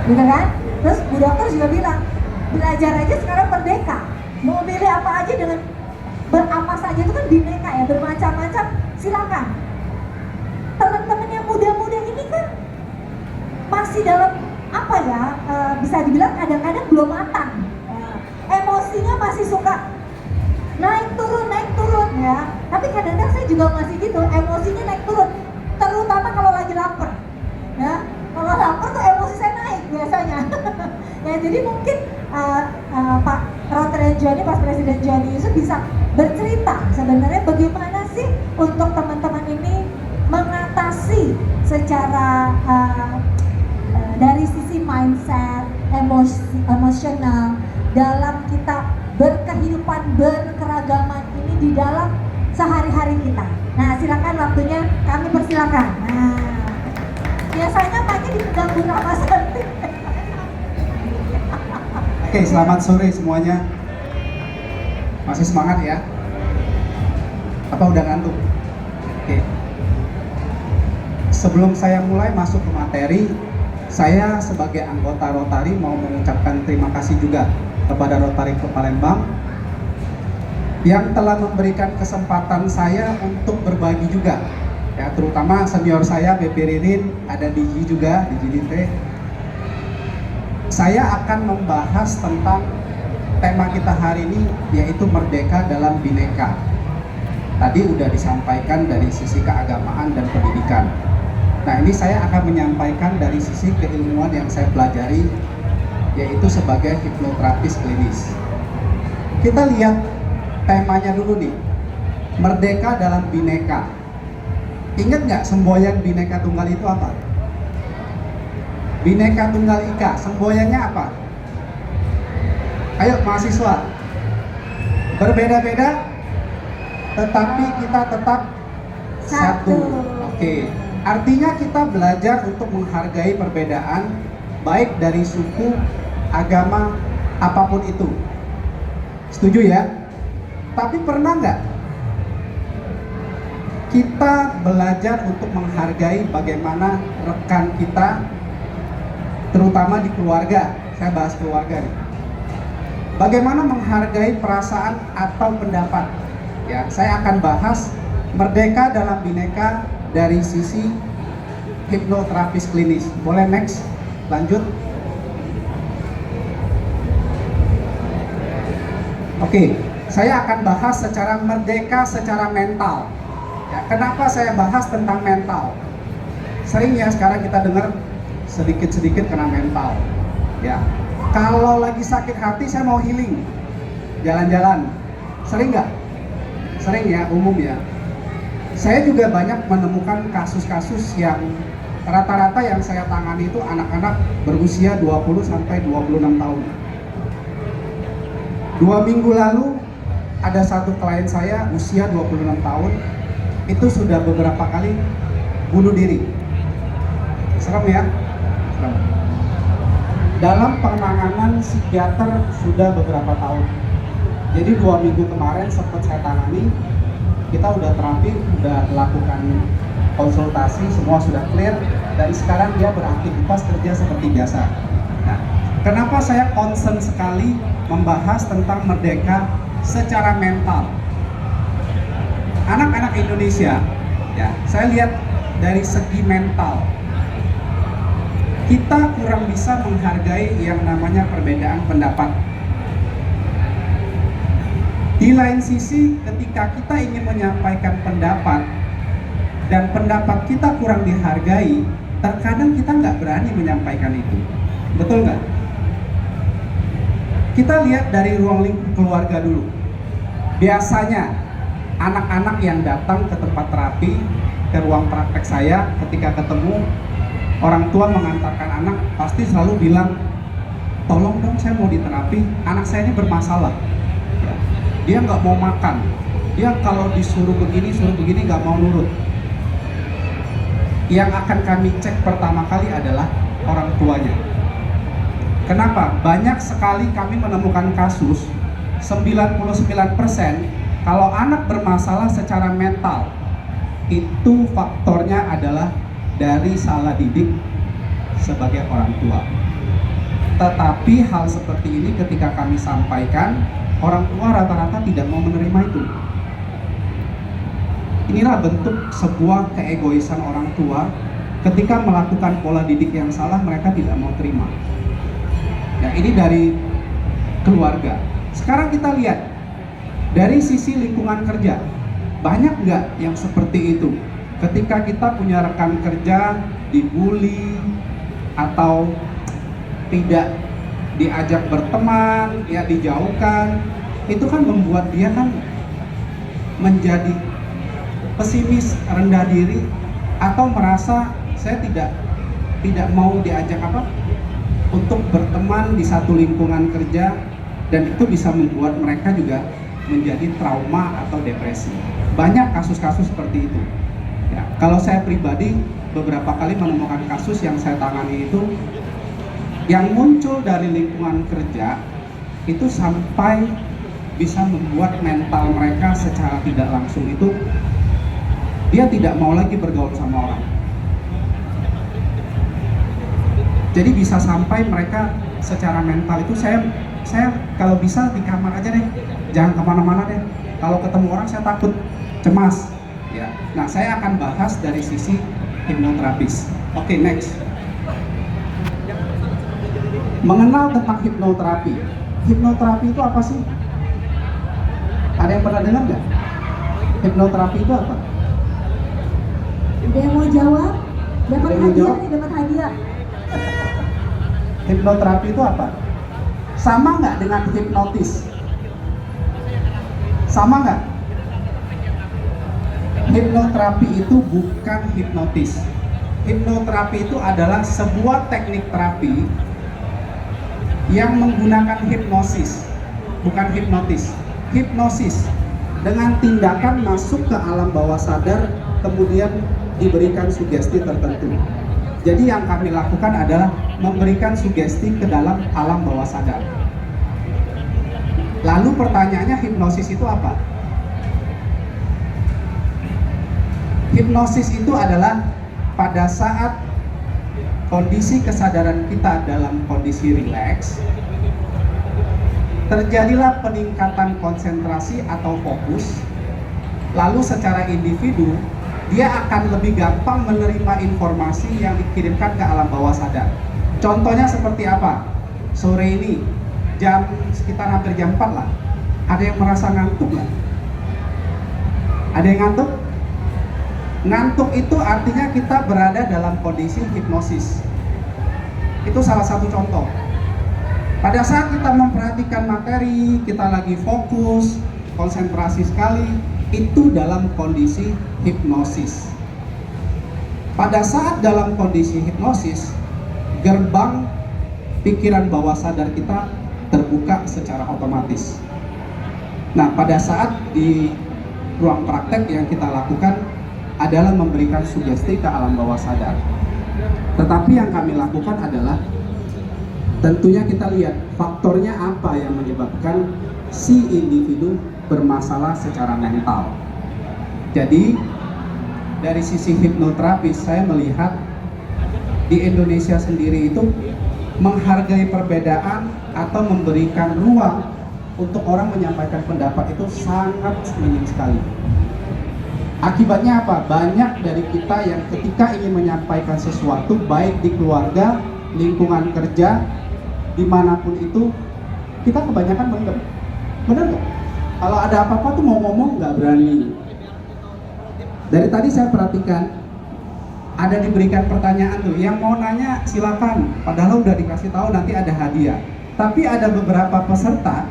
gitu kan? Terus Bu Dokter juga bilang, belajar aja sekarang merdeka, mau pilih apa aja dengan berapa saja itu kan bineka ya, bermacam-macam, silakan. Teman-teman yang muda-muda ini kan masih dalam apa ya, bisa dibilang kadang-kadang belum matang, emosinya masih suka naik turun ya. Tapi kadang-kadang saya juga masih gitu, emosinya naik turun, terutama kalau lagi lapar ya. Kalau lapar tuh emosi saya naik biasanya. Ya jadi mungkin Pak Rotary Joni, Pak Presiden Joni Yusuf bisa bercerita sebenarnya bagaimana sih untuk teman-teman ini mengatasi secara dari sisi mindset, emosional dalam kita berkehidupan berkeragaman ini di dalam sehari-hari kita. Nah, silakan waktunya kami persilakan. Nah, biasanya Paknya dipegang Bu Ramasanti. Oke, selamat sore semuanya. Masih semangat ya? Apa udah ngantuk? Oke. Sebelum saya mulai masuk ke materi, saya sebagai anggota Rotary mau mengucapkan terima kasih juga kepada Rotary Klub Palembang yang telah memberikan kesempatan saya untuk berbagi juga. Ya, terutama senior saya BP Ririn, ada Diji juga, Diji Dinte. Saya akan membahas tentang tema kita hari ini, yaitu merdeka dalam bineka. Tadi udah disampaikan dari sisi keagamaan dan pendidikan. Nah, ini saya akan menyampaikan dari sisi keilmuan yang saya pelajari, yaitu sebagai hipnoterapis klinis. Kita lihat temanya dulu nih, merdeka dalam bineka. Ingat nggak semboyan Bhinneka Tunggal itu apa? Bhinneka Tunggal Ika, semboyannya apa? Ayo mahasiswa, berbeda-beda tetapi kita tetap satu. Oke, artinya kita belajar untuk menghargai perbedaan, baik dari suku, agama, apapun itu. Setuju ya? Tapi pernah nggak kita belajar untuk menghargai bagaimana rekan kita, terutama di keluarga? Saya bahas keluarga nih. Bagaimana menghargai perasaan atau pendapat? Ya, saya akan bahas merdeka dalam bineka dari sisi hipnoterapis klinis. Boleh next? Lanjut. Oke, saya akan bahas secara merdeka secara mental. Ya, kenapa saya bahas tentang mental? Sering ya sekarang kita dengar sedikit-sedikit kena mental. Ya, kalau lagi sakit hati saya mau healing, jalan-jalan. Sering nggak? Sering ya, umum ya. Saya juga banyak menemukan kasus-kasus yang rata-rata yang saya tangani itu anak-anak berusia 20 sampai 26 tahun. 2 minggu lalu ada satu klien saya usia 26 tahun, itu sudah beberapa kali bunuh diri. Serem ya? Serem. Dalam penanganan psikiater sudah beberapa tahun. Jadi 2 minggu kemarin sempat saya tangani, kita udah terapi, udah lakukan konsultasi, semua sudah clear, dan sekarang dia beraktivitas kerja seperti biasa. Nah, kenapa saya concern sekali membahas tentang merdeka secara mental? Anak-anak Indonesia, ya, saya lihat dari segi mental, kita kurang bisa menghargai yang namanya perbedaan pendapat. Di lain sisi, ketika kita ingin menyampaikan pendapat dan pendapat kita kurang dihargai, terkadang kita nggak berani menyampaikan itu. Betul nggak? Kita lihat dari ruang lingkup keluarga dulu. Biasanya anak-anak yang datang ke tempat terapi, ke ruang praktek saya, ketika ketemu orang tua mengantarkan anak, pasti selalu bilang, tolong dong saya mau diterapi, anak saya ini bermasalah. Dia nggak mau makan, dia kalau disuruh begini nggak mau nurut. Yang akan kami cek pertama kali adalah orang tuanya. Kenapa? Banyak sekali kami menemukan kasus 99% kalau anak bermasalah secara mental, itu faktornya adalah dari salah didik sebagai orang tua. Tetapi hal seperti ini ketika kami sampaikan, orang tua rata-rata tidak mau menerima itu. Inilah bentuk sebuah keegoisan orang tua ketika melakukan pola didik yang salah, mereka tidak mau terima. Ya, ini dari keluarga. Sekarang kita lihat dari sisi lingkungan kerja, banyak nggak yang seperti itu? Ketika kita punya rekan kerja dibully atau tidak diajak berteman, ya dijauhkan, itu kan membuat dia kan menjadi pesimis, rendah diri, atau merasa saya tidak mau diajak untuk berteman di satu lingkungan kerja, dan itu bisa membuat mereka juga menjadi trauma atau depresi. Banyak kasus-kasus seperti itu. Ya, kalau saya pribadi beberapa kali menemukan kasus yang saya tangani itu yang muncul dari lingkungan kerja itu sampai bisa membuat mental mereka secara tidak langsung itu dia tidak mau lagi bergaul sama orang. Jadi bisa sampai mereka secara mental itu saya kalau bisa di kamar aja deh, jangan kemana-mana deh. Kalau ketemu orang saya takut, cemas. Ya, nah saya akan bahas dari sisi hipnoterapis. Oke, next. Mengenal tentang hipnoterapi. Hipnoterapi itu apa sih? Ada yang pernah dengar nggak? Hipnoterapi itu apa? Ada yang mau jawab? Dapat Ada yang mau hadiah jawab? nih, dapat hadiah. Hipnoterapi itu apa? Sama nggak dengan hipnotis? Sama nggak? Hipnoterapi itu bukan hipnotis. Hipnoterapi itu adalah sebuah teknik terapi yang menggunakan hipnosis, bukan hipnotis. Hipnosis dengan tindakan masuk ke alam bawah sadar, kemudian diberikan sugesti tertentu. Jadi yang kami lakukan adalah memberikan sugesti ke dalam alam bawah sadar. Lalu pertanyaannya, hipnosis itu apa? Hipnosis itu adalah pada saat kondisi kesadaran kita dalam kondisi rileks, terjadilah peningkatan konsentrasi atau fokus, lalu secara individu dia akan lebih gampang menerima informasi yang dikirimkan ke alam bawah sadar. Contohnya seperti apa? Sore ini jam sekitar hampir jam 4 lah, ada yang merasa ngantuk nggak? Ada yang ngantuk? Ngantuk itu artinya kita berada dalam kondisi hipnosis. Itu salah satu contoh. Pada saat kita memperhatikan materi, kita lagi fokus, konsentrasi sekali, itu dalam kondisi hipnosis. Pada saat dalam kondisi hipnosis, gerbang pikiran bawah sadar kita terbuka secara otomatis. Nah, pada saat di ruang praktek yang kita lakukan adalah memberikan sugesti ke alam bawah sadar. Tetapi yang kami lakukan adalah tentunya kita lihat faktornya apa yang menyebabkan si individu bermasalah secara mental. Jadi dari sisi hipnoterapis saya melihat di Indonesia sendiri itu menghargai perbedaan atau memberikan ruang untuk orang menyampaikan pendapat itu sangat minim sekali. Akibatnya apa? Banyak dari kita yang ketika ingin menyampaikan sesuatu baik di keluarga, lingkungan kerja, dimanapun itu, kita kebanyakan mendem. Benar nggak? Kalau ada apa-apa tuh mau ngomong nggak berani. Dari tadi saya perhatikan ada diberikan pertanyaan tuh, yang mau nanya silakan, padahal udah dikasih tahu nanti ada hadiah. Tapi ada beberapa peserta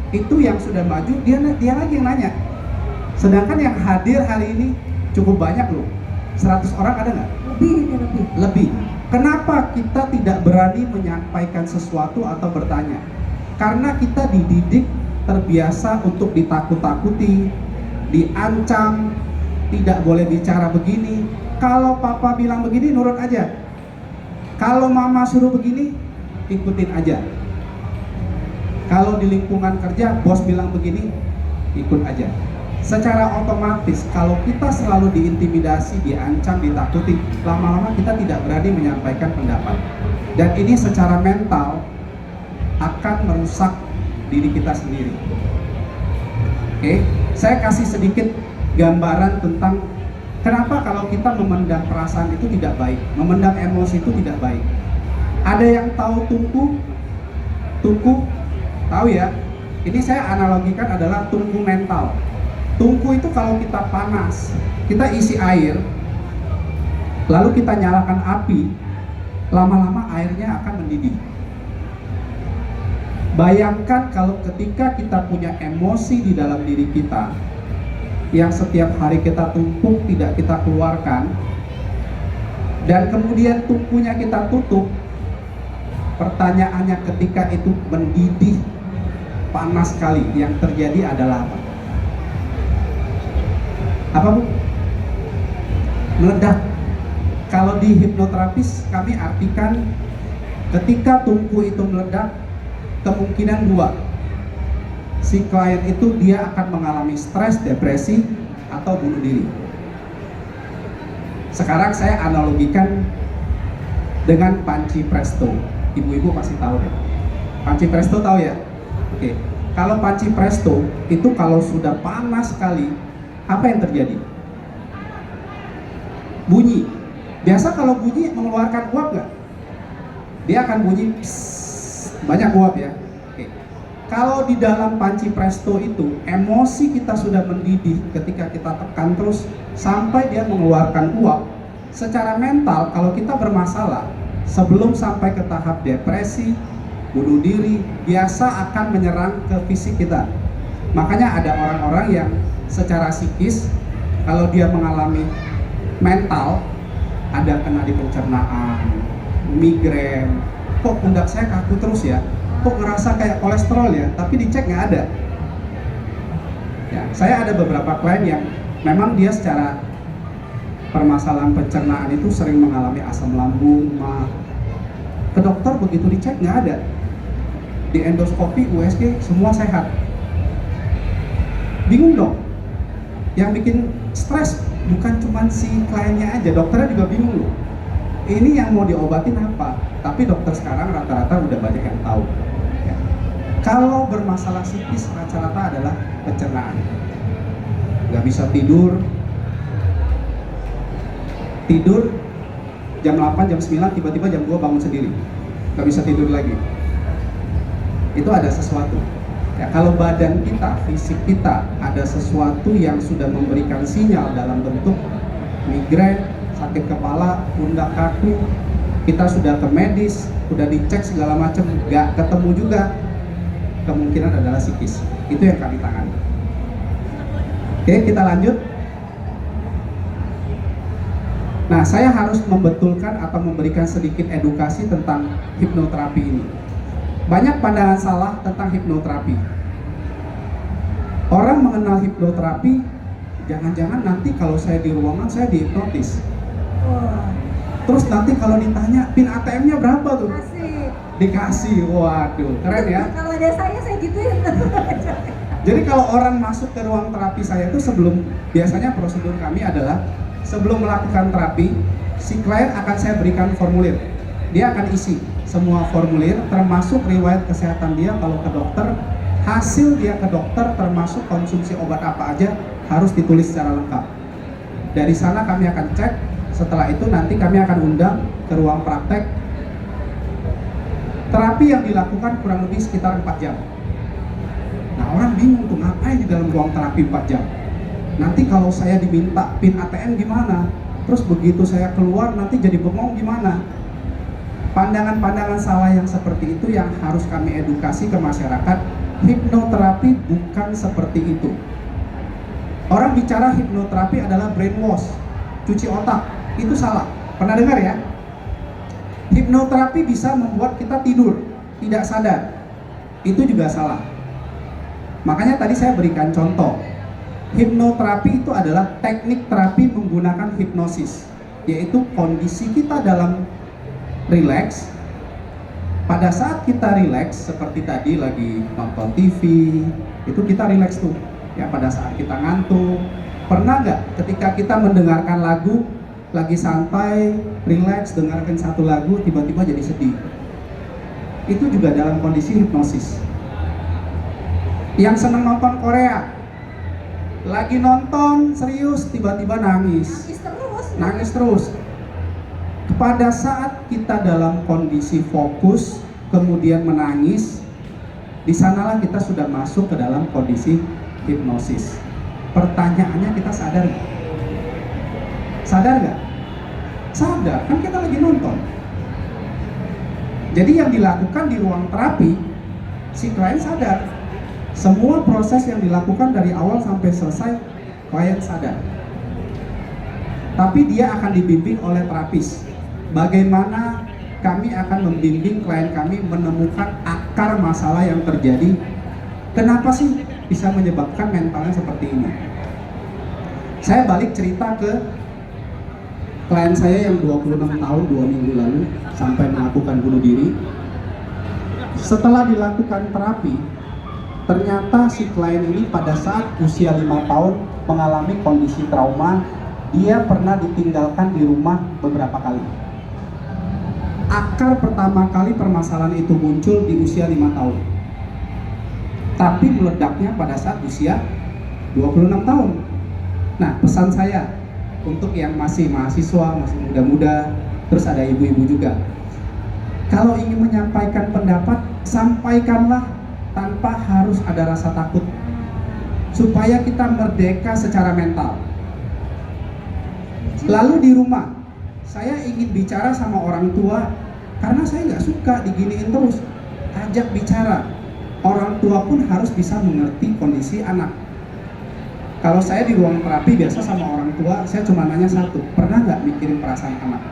itu yang sudah maju, dia lagi yang nanya. Sedangkan yang hadir hari ini cukup banyak loh, 100 orang ada nggak? Lebih. Kenapa kita tidak berani menyampaikan sesuatu atau bertanya? Karena kita dididik terbiasa untuk ditakut-takuti, diancam, tidak boleh bicara begini. Kalau papa bilang begini, nurut aja. Kalau mama suruh begini, ikutin aja. Kalau di lingkungan kerja, bos bilang begini, ikut aja. Secara otomatis, kalau kita selalu diintimidasi, diancam, ditakuti, lama-lama kita tidak berani menyampaikan pendapat. Dan ini secara mental akan merusak diri kita sendiri. Oke, saya kasih sedikit gambaran tentang kenapa kalau kita memendam perasaan itu tidak baik, memendam emosi itu tidak baik. Ada yang tahu tungku? Tungku, tahu ya? Ini saya analogikan adalah tungku mental. Tungku itu kalau kita panas, kita isi air, lalu kita nyalakan api, lama-lama airnya akan mendidih. Bayangkan kalau ketika kita punya emosi di dalam diri kita, yang setiap hari kita tumpuk tidak kita keluarkan, dan kemudian tumpunya kita tutup, pertanyaannya ketika itu mendidih, panas sekali, yang terjadi adalah apa? Apa Bu? Meledak. Kalau di hipnoterapis kami artikan ketika tungku itu meledak, kemungkinan dua. Si klien itu dia akan mengalami stres, depresi, atau bunuh diri. Sekarang saya analogikan dengan panci presto. Ibu-ibu pasti tahu deh. Panci presto tahu ya? Oke. Kalau panci presto itu kalau sudah panas sekali, apa yang terjadi? Bunyi. Biasa kalau bunyi mengeluarkan uap nggak? Dia akan bunyi pss, banyak uap ya. Oke. Kalau di dalam panci presto itu emosi kita sudah mendidih ketika kita tekan terus sampai dia mengeluarkan uap. Secara mental kalau kita bermasalah sebelum sampai ke tahap depresi, bunuh diri, biasa akan menyerang ke fisik kita. Makanya ada orang-orang yang secara psikis kalau dia mengalami mental, ada kena di pencernaan, migrain, kok pundak saya kaku terus ya, kok ngerasa kayak kolesterol ya, tapi dicek nggak ada. Ya, saya ada beberapa klien yang memang dia secara permasalahan pencernaan itu sering mengalami asam lambung, mah. Ke dokter begitu dicek nggak ada. Di endoskopi, USG semua sehat. Bingung dong. Yang bikin stres bukan cuma si kliennya aja, dokternya juga bingung loh. Ini yang mau diobatin apa? Tapi dokter sekarang rata-rata udah banyak yang tahu. Ya. Kalau bermasalah psikis rata-rata adalah pencernaan. Nggak bisa tidur jam 8, jam 9, tiba-tiba jam 2 bangun sendiri. Nggak bisa tidur lagi. Itu ada sesuatu. Ya, kalau badan kita, fisik kita ada sesuatu yang sudah memberikan sinyal dalam bentuk migrain, sakit kepala, pundak kaku, kita sudah ke medis, sudah dicek segala macam, nggak ketemu juga, kemungkinan adalah psikis. Itu yang kami tangani. Oke, kita lanjut. Nah, saya harus membetulkan atau memberikan sedikit edukasi tentang hipnoterapi ini. Banyak pandangan salah tentang hipnoterapi. Orang mengenal hipnoterapi, jangan-jangan nanti kalau saya di ruangan saya dihipnotis. Terus nanti kalau ditanya pin ATM-nya berapa tuh? Asik. Dikasih, waduh, keren ya. Kalau ada saya gituin. Jadi kalau orang masuk ke ruang terapi saya itu biasanya prosedur kami adalah sebelum melakukan terapi, si klien akan saya berikan formulir. Dia akan isi semua formulir, termasuk riwayat kesehatan dia kalau ke dokter, hasil dia ke dokter, termasuk konsumsi obat apa aja harus ditulis secara lengkap. Dari sana kami akan cek, setelah itu nanti kami akan undang ke ruang praktek. Terapi yang dilakukan kurang lebih sekitar 4 jam. Nah, orang bingung tuh ngapain di dalam ruang terapi 4 jam. Nanti kalau saya diminta pin ATM gimana? Terus begitu saya keluar nanti jadi bengong gimana? Pandangan-pandangan salah yang seperti itu yang harus kami edukasi ke masyarakat. Hipnoterapi bukan seperti itu. Orang bicara hipnoterapi adalah brainwash, cuci otak. Itu salah. Pernah dengar ya? Hipnoterapi bisa membuat kita tidur, tidak sadar. Itu juga salah. Makanya tadi saya berikan contoh. Hipnoterapi itu adalah teknik terapi menggunakan hipnosis, yaitu kondisi kita dalam rileks. Pada saat kita rileks, seperti tadi lagi nonton TV, itu kita rileks tuh. Ya, pada saat kita ngantuk, pernah nggak ketika kita mendengarkan lagu, lagi santai, rileks, dengarkan satu lagu, tiba-tiba jadi sedih? itu juga dalam kondisi hipnosis. Yang senang nonton Korea, lagi nonton serius tiba-tiba nangis Nangis terus. Pada saat kita dalam kondisi fokus kemudian menangis, di sanalah kita sudah masuk ke dalam kondisi hipnosis. Pertanyaannya, kita sadar nggak? Sadar nggak? Sadar, kan kita lagi nonton. Jadi yang dilakukan di ruang terapi, si klien sadar. Semua proses yang dilakukan dari awal sampai selesai, klien sadar. Tapi dia akan dibimbing oleh terapis. Bagaimana kami akan membimbing klien kami menemukan akar masalah yang terjadi. Kenapa sih bisa menyebabkan mentalnya seperti ini? Saya balik cerita ke klien saya yang 26 tahun 2 minggu lalu sampai melakukan bunuh diri. Setelah dilakukan terapi, ternyata si klien ini pada saat usia 5 tahun mengalami kondisi trauma. Dia pernah ditinggalkan di rumah beberapa kali. Akar pertama kali permasalahan itu muncul di usia 5 tahun. Tapi meledaknya pada saat usia 26 tahun. Nah, pesan saya untuk yang masih mahasiswa, masih muda-muda, terus ada ibu-ibu juga. Kalau ingin menyampaikan pendapat, sampaikanlah tanpa harus ada rasa takut. Supaya kita merdeka secara mental. Lalu di rumah, saya ingin bicara sama orang tua karena saya nggak suka diginiin terus. Ajak bicara. Orang tua pun harus bisa mengerti kondisi anak. Kalau saya di ruang terapi biasa sama orang tua, saya cuma nanya satu, pernah nggak mikirin perasaan anak?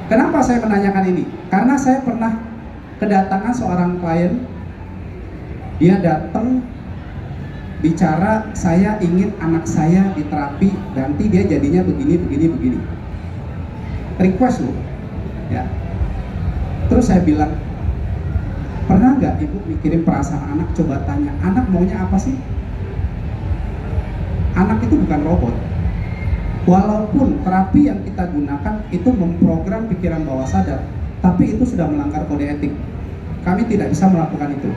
Kenapa saya menanyakan ini? Karena saya pernah kedatangan seorang klien, dia datang bicara, saya ingin anak saya diterapi, nanti dia jadinya begini. Request loh, ya. Terus saya bilang, pernah nggak ibu mikirin perasaan anak? Coba tanya, anak maunya apa sih? Anak itu bukan robot. Walaupun terapi yang kita gunakan itu memprogram pikiran bawah sadar, tapi itu sudah melanggar kode etik. Kami tidak bisa melakukan itu.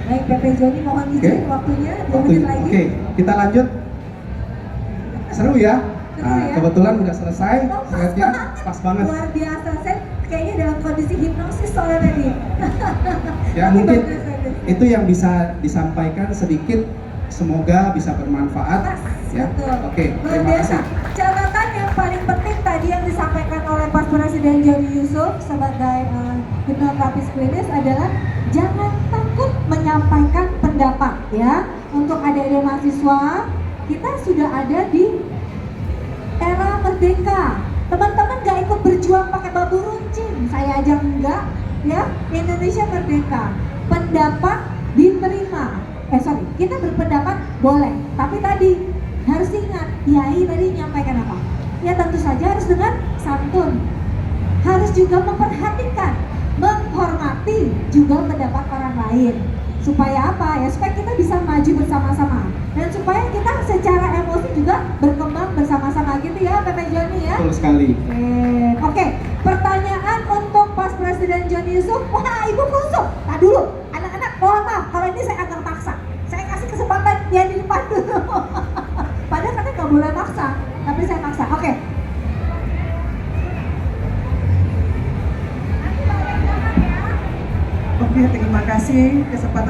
Baik, PP Joni mohon izin waktunya 2 menit lagi. Oke, kita lanjut. Seru ya? Seru Nah, ya? kebetulan udah selesai. Oh, Lihatnya pas banget. Luar biasa, saya kayaknya dalam kondisi hipnosis soalnya tadi. Ya Tapi mungkin bagus. itu yang bisa disampaikan sedikit. Semoga bisa bermanfaat. Pas, Ya. betul. Oke, Luar terima biasa. kasih. Catatan yang paling penting tadi yang disampaikan oleh Pak Presiden Joni Yusuf sebagai hipnoterapis klinis adalah jangan takut menyampaikan pendapat ya. Untuk adik-adik mahasiswa, kita sudah ada di era merdeka. Teman-teman gak ikut berjuang pakai bambu runcing, saya aja enggak ya. Indonesia merdeka, pendapat diterima. Kita berpendapat boleh, tapi tadi harus ingat, Yai tadi menyampaikan apa? Ya tentu saja harus dengan santun. Harus juga memperhatikan, menghormati juga pendapat orang lain. Supaya apa? Ya supaya kita bisa maju bersama-sama. Dan supaya kita secara emosi juga berkembang bersama-sama gitu ya, PP Joni ya. Betul sekali. Oke, pertanyaan untuk Pak Presiden Joni Yusuf. Wah, Ibu kusuk. Nah dulu, anak-anak mohon maaf kalau ini saya agak paksa. Saya kasih kesempatan dia di depan dulu. Padahal katanya nggak boleh maksa, tapi saya maksa. Oke. Oke, terima kasih kesempatan